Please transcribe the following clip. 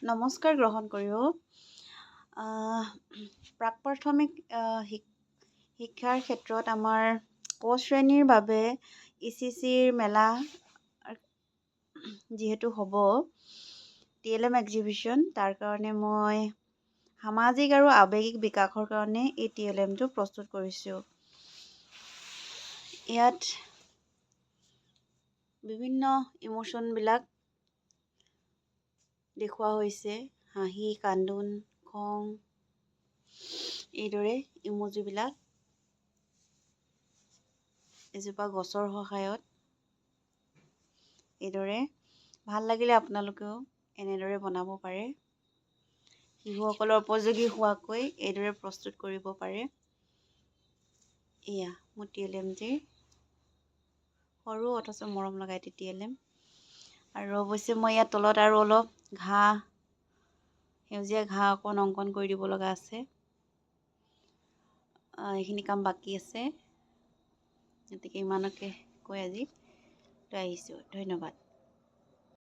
নমস্কাৰ গ্ৰহণ কৰিব। প্ৰাক প্ৰাথমিক শিক্ষাৰ ক্ষেত্ৰত আমাৰ ক শ্ৰেণীৰ বাবে ECCৰ মেলা যিহেতু হ'ব TLM এক্সিবিশ্যন, তাৰ কাৰণে মই সামাজিক আৰু আৱেগিক বিকাশৰ কাৰণে এই TLMটো প্ৰস্তুত কৰিছোঁ। ইয়াত বিভিন্ন ইম'শ্যনবিলাক দেখুওৱা হৈছে, হাঁহি, কান্দোন, খং, এইদৰে ইম'জিবিলাক এজোপা গছৰ সহায়ত এইদৰে ভাল লাগিলে আপোনালোকেও এনেদৰে বনাব পাৰে। শিশুসকলৰ উপযোগী হোৱাকৈ এইদৰে প্ৰস্তুত কৰিব পাৰে। এয়া মোৰ TLMটিৰ সৰু অথচ মৰম লগা এটি TLM। আৰু অৱশ্যে মই ইয়াত তলত আৰু অলপ সেউজীয়া ঘাঁহ অকণ অংকন কৰি দিব লগা আছে। এইখিনি কাম বাকী আছে। গতিকে ইমানকে কৈ আজি লৈ আহিছোঁ। ধন্যবাদ।